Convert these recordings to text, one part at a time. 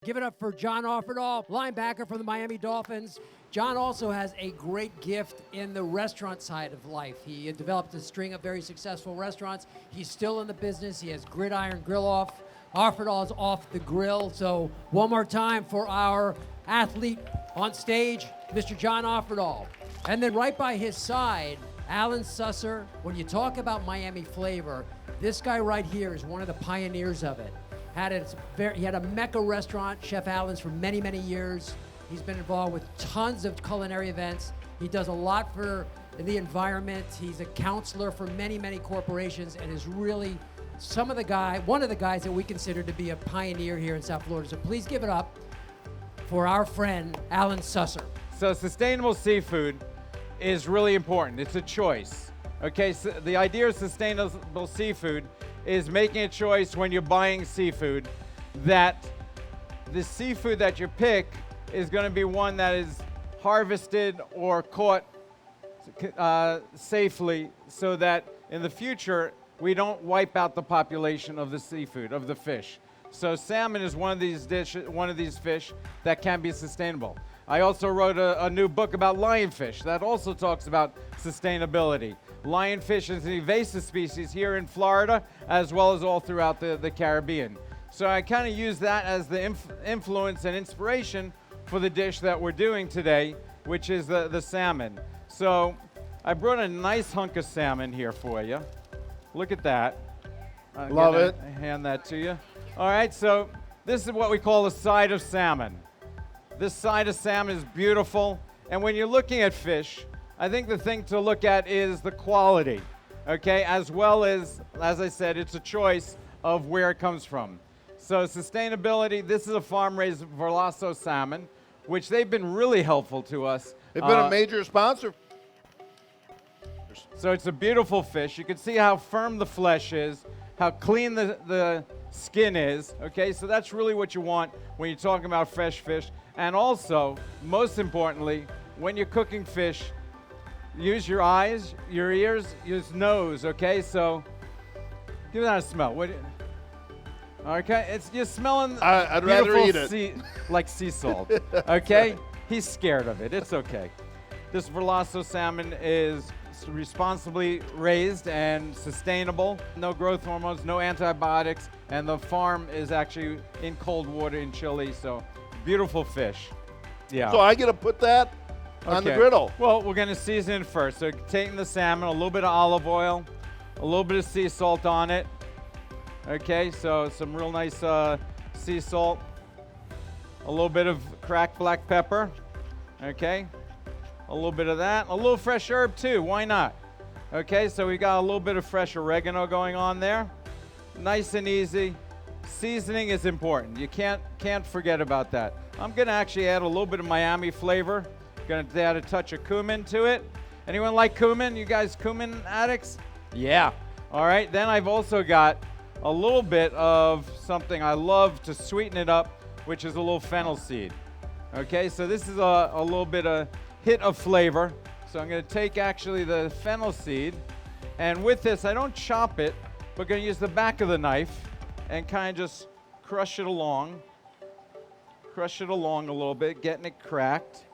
Give it up for John Offerdahl, linebacker for the Miami Dolphins. John also has a great gift in the restaurant side of life. He developed a string of very successful restaurants. He's still in the business. He has Gridiron Grill Off. Offerdahl is off the grill. So one more time for our athlete on stage, Mr. John Offerdahl. And then right by his side, Alan Susser. When you talk about Miami flavor, this guy right here is one of the pioneers of it. He had a Mecca restaurant, Chef Alan's, for many, many years. He's been involved with tons of culinary events. He does a lot for the environment. He's a counselor for many, many corporations, and is really one of the guys that we consider to be a pioneer here in South Florida. So please give it up for our friend, Alan Susser. So sustainable seafood is really important. It's a choice. Okay, so the idea of sustainable seafood is making a choice when you're buying seafood that the seafood that you pick is going to be one that is harvested or caught safely, so that in the future we don't wipe out the population of the seafood, of the fish. So salmon is one of these fish that can be sustainable. I also wrote a new book about lionfish that also talks about sustainability. Lionfish is an invasive species here in Florida, as well as all throughout the Caribbean. So I kind of use that as the influence and inspiration for the dish that we're doing today, which is the salmon. So I brought a nice hunk of salmon here for you. Look at that. Love it. Hand that to you. All right, so this is what we call a side of salmon. This side of salmon is beautiful. And when you're looking at fish, I think the thing to look at is the quality, okay? As well as I said, it's a choice of where it comes from. So sustainability, this is a farm-raised Verlasso salmon, which they've been really helpful to us. They've been a major sponsor. So it's a beautiful fish. You can see how firm the flesh is, how clean the skin is, okay? So that's really what you want when you're talking about fresh fish. And also, most importantly, when you're cooking fish, use your eyes, your ears, your nose, okay? So give that a smell. Okay, you're smelling I'd rather eat it. Like sea salt, okay? He's scared of it. It's okay. This Verlasso salmon is responsibly raised and sustainable. No growth hormones, no antibiotics, and the farm is actually in cold water in Chile, so beautiful fish. Yeah. So I get to put that on the griddle. Well, we're going to season it first. So taking the salmon, a little bit of olive oil, a little bit of sea salt on it. Okay, so some real nice sea salt, a little bit of cracked black pepper. Okay, a little bit of that, a little fresh herb too. Why not? Okay, so we got a little bit of fresh oregano going on there. Nice and easy. Seasoning is important. You can't forget about that. I'm going to actually add a little bit of Miami flavor. Going to add a touch of cumin to it. Anyone like cumin? You guys cumin addicts? Yeah. All right. Then I've also got a little bit of something I love to sweeten it up, which is a little fennel seed. Okay. So this is a little bit of hit of flavor. So I'm going to take actually the fennel seed, and with this I don't chop it, but going to use the back of the knife and kind of just crush it along a little bit, getting it cracked.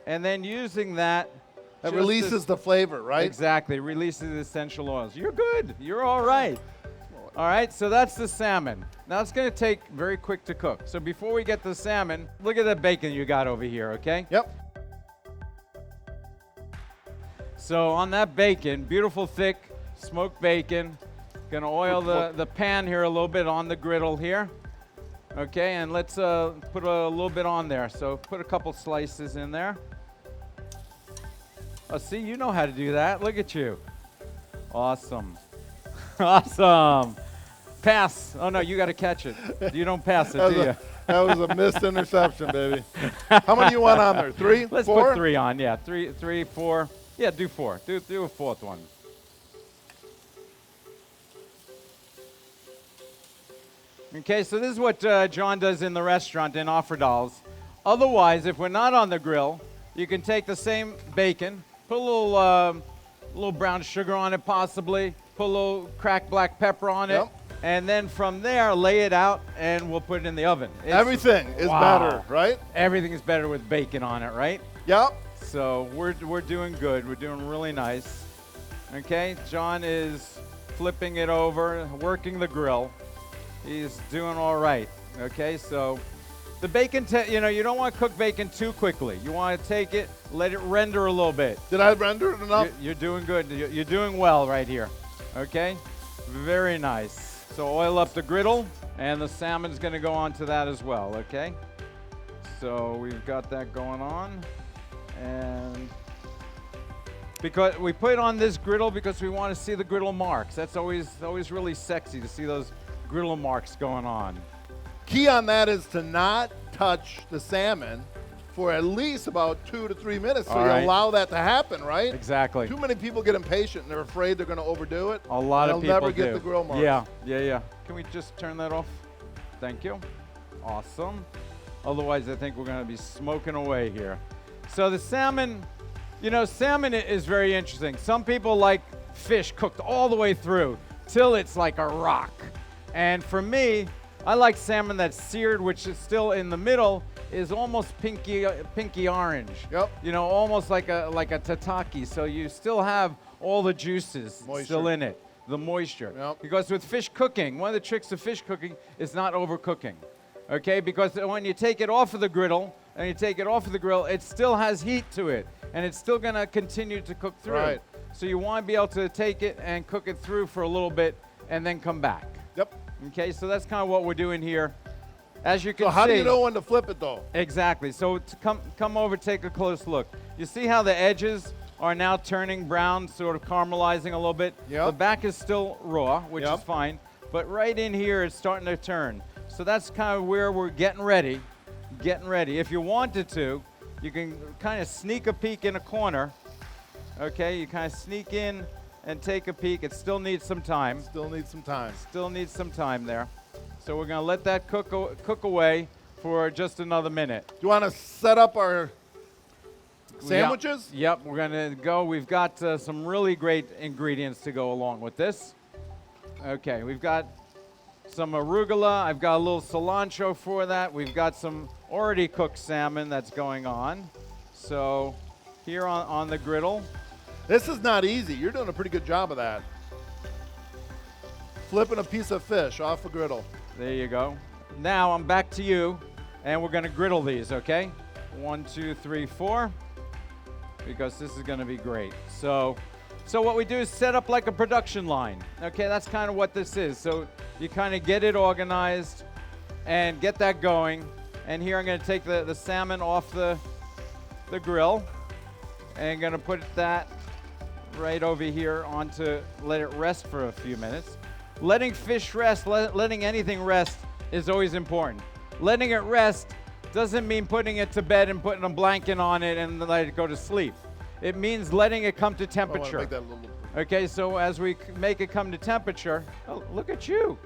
And then using that. It releases the flavor, right? Exactly. Releases the essential oils. You're good. You're all right. All right. So that's the salmon. Now it's going to take very quick to cook. So before we get the salmon, look at the bacon you got over here, okay? Yep. So on that bacon, beautiful thick smoked bacon. Going to oil the pan here a little bit on the griddle here. Okay. And let's put a little bit on there. So put a couple slices in there. Oh, see, you know how to do that. Look at you. Awesome. Awesome. Pass. Oh, no, you got to catch it. You don't pass it, do you? That was a missed interception, baby. How many do you want on there? 3? Let's 4? put 3 on. Yeah, 3, 4. Yeah, do 4. Do a fourth one. Okay, so this is what John does in the restaurant in Offerdahl's. Otherwise, if we're not on the grill, you can take the same bacon, put a little brown sugar on it possibly, put a little cracked black pepper on it, And then from there, lay it out, and we'll put it in the oven. Everything is wow. better, right? Everything is better with bacon on it, right? Yep. So we're doing good. We're doing really nice. Okay, John is flipping it over, working the grill. He's doing all right. Okay, so the bacon, you know, you don't want to cook bacon too quickly. You want to take it, let it render a little bit. Did I render it enough? You're doing good. You're doing well right here. Okay, very nice. So oil up the griddle, and the salmon's going to go onto that as well. Okay, so we've got that going on, and because we put it on this griddle because we want to see the griddle marks. That's always really sexy to see those griddle marks going on. Key on that is to not touch the salmon for at least about 2 to 3 minutes, so All you right. allow that to happen, right? Exactly. Too many people get impatient and they're afraid they're going to overdo it. A lot of They'll people never get do. the grill marks. Yeah. Can we just turn that off? Thank you. Awesome. Otherwise, I think we're going to be smoking away here. So the salmon, you know, salmon is very interesting. Some people like fish cooked all the way through till it's like a rock. And for me, I like salmon that's seared, which is still in the middle, is almost pinky orange. Yep. You know, almost like a tataki. So you still have all the juices still in it, the moisture. Yep. Because with fish cooking, one of the tricks of fish cooking is not overcooking. Okay? Because when you take it off of the griddle and you take it off of the grill, it still has heat to it, and it's still going to continue to cook through. Right. So you want to be able to take it and cook it through for a little bit and then come back. Yep. Okay, so that's kind of what we're doing here. As you can So see. how do you know when to flip it, though? Exactly. So to come over, take a close look. You see how the edges are now turning brown, sort of caramelizing a little bit? Yep. The back is still raw, which Yep. is fine. But right in here, it's starting to turn. So that's kind of where we're getting ready. If you wanted to, you can kind of sneak a peek in a corner. Okay, you kind of sneak in and take a peek. It still needs some time. Still needs some time. Still needs some time there. So we're going to let that cook away for just another minute. Do you want to set up our sandwiches? Yep, we're going to go. We've got some really great ingredients to go along with this. Okay, we've got some arugula. I've got a little cilantro for that. We've got some already cooked salmon that's going on. So here on the griddle. This is not easy. You're doing a pretty good job of that. Flipping a piece of fish off the griddle. There you go. Now I'm back to you, and we're going to griddle these, okay? 1, 2, 3, 4, because this is going to be great. So what we do is set up like a production line, okay? That's kind of what this is. So you kind of get it organized and get that going. And here I'm going to take the salmon off the grill, and going to put that right over here let it rest for a few minutes. Letting fish rest, letting anything rest is always important. Letting it rest doesn't mean putting it to bed and putting a blanket on it and let it go to sleep. It means letting it come to I want to temperature. make that a little. Okay, so as we make it come to temperature, oh, look at you.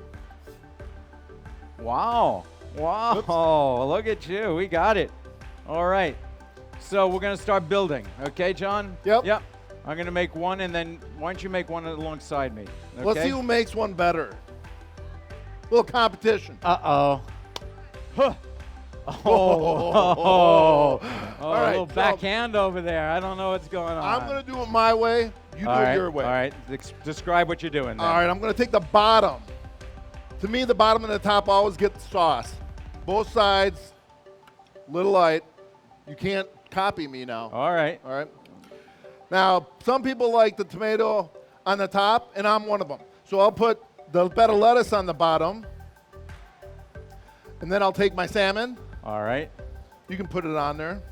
Wow. Look at you. We got it. All right. So we're going to start building. Okay, John? Yep. I'm going to make one, and then why don't you make one alongside me? Okay? Let's see who makes one better. Little competition. Uh-oh. Huh. All right, a little so backhand over there. I don't know what's going on. I'm going to do it my way. You do it your way. All right. Describe what you're doing then. All right, I'm going to take the bottom. To me, the bottom and the top always get the sauce. Both sides, little light. You can't copy me now. All right. All right. Now, some people like the tomato on the top, and I'm one of them. So I'll put the bed of lettuce on the bottom, and then I'll take my salmon. All right. You can put it on there.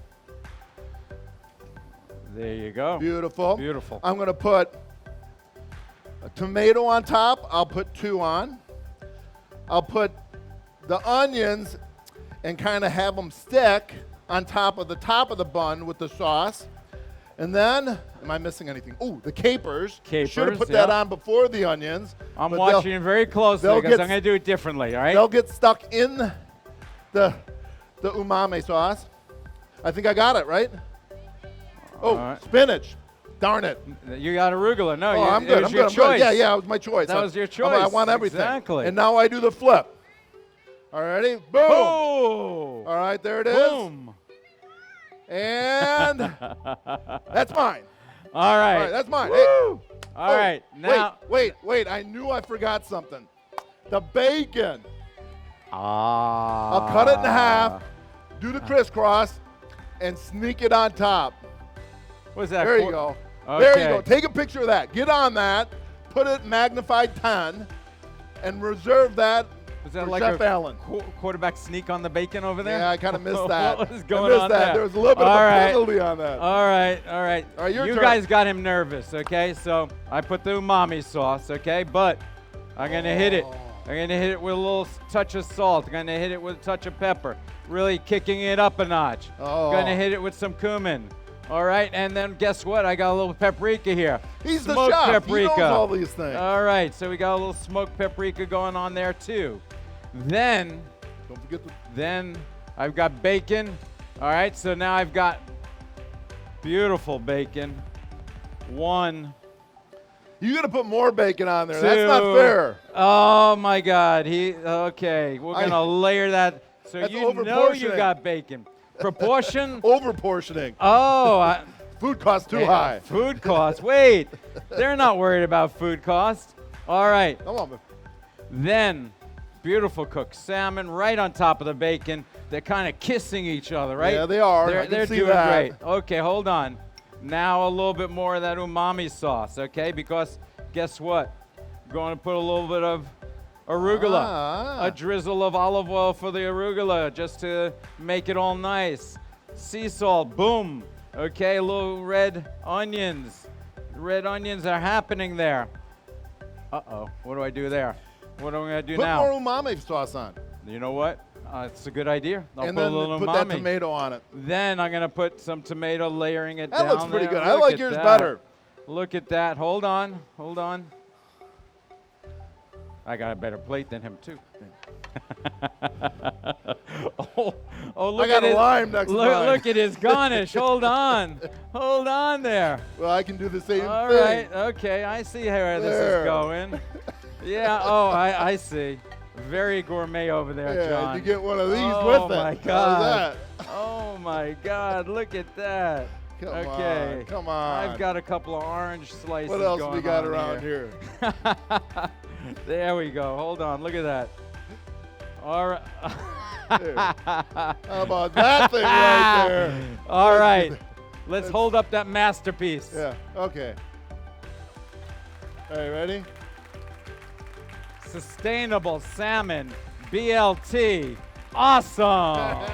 There you go. Beautiful. Beautiful. I'm going to put a tomato on top. I'll put 2 on. I'll put the onions and kind of have them stick on top of the bun with the sauce. And then, am I missing anything? Oh, the capers. Should have put that on before the onions. I'm but watching it very closely because I'm going to do it differently, all right? They'll get stuck in the umami sauce. I think I got it, right? Oh, right. spinach. Darn it. You got arugula. No, Oh, I'm it good. was I'm your good. I'm good. choice. Yeah, yeah, it was my choice. That was your I choice. want everything. Exactly. And now I do the flip. All right, ready? Boom. Oh. All right, there it is. Boom. And that's mine. All right. All right, that's mine. Woo. Hey. All right. Now. Wait. I knew I forgot something. The bacon. I'll cut it in half, do the crisscross, and sneak it on top. What's that? There you go. Okay. There you go. Take a picture of that. Get on that. Put it magnified 10, and reserve that Was that for like Chef a Allen. quarterback sneak on the bacon over there? Yeah, I kind of missed that. What was going I missed on that. there? There was a little bit All of a right. penalty on that. All right. All right, your You turn. guys got him nervous, okay? So I put the umami sauce, okay? But I'm going to hit it. I'm going to hit it with a little touch of salt. I'm going to hit it with a touch of pepper. Really kicking it up a notch. Oh. Going to hit it with some cumin. All right, and then guess what? I got a little paprika here. He's the Smoked chef. paprika. He knows all these things. All right, so we got a little smoked paprika going on there too. Then Don't forget the I've got bacon. All right, so now I've got beautiful bacon. One, You got to put more bacon on there. two. That's not fair. Oh my God, okay, we're gonna layer that so That's you know you over-portioning. got bacon. Proportion? Over portioning. Oh, Food costs too high. Food costs. Wait, they're not worried about food costs. All right. Come on. Then, beautiful cooked salmon right on top of the bacon. They're kind of kissing each other, right? Yeah, they are. They're, I can they're see doing that. great. Okay, hold on. Now a little bit more of that umami sauce, okay? Because guess what? We're going to put a little bit of arugula. A drizzle of olive oil for the arugula just to make it all nice. Sea salt, boom. Okay, a little red onions. Red onions are happening there. Uh-oh, what do I do there? What am I going to do Put now? more umami sauce on. You know what? It's a good idea. I'll And put a then little put umami. that tomato on it. Then I'm going to put some tomato layering it down That looks pretty there. good. I Look like at yours that. better. Look at that. Hold on. Hold on. I got a better plate than him, too. Look I got at a his, lime next time. Look at his garnish. Hold on. Hold on there. Well, I can do the same All thing. right. Okay. I see where this There. is going. Yeah. Oh, I see. Very gourmet over there, Yeah, John. you get one of these Oh, with it. my How's God. that? Oh my God! Look at that. Come Okay. on, come on. I've got a couple of orange slices. What else going we got on around here? There we go. Hold on. Look at that. All right. How about that thing right there? All right. Let's hold up that masterpiece. Yeah, okay. All right, ready? Sustainable salmon BLT. Awesome.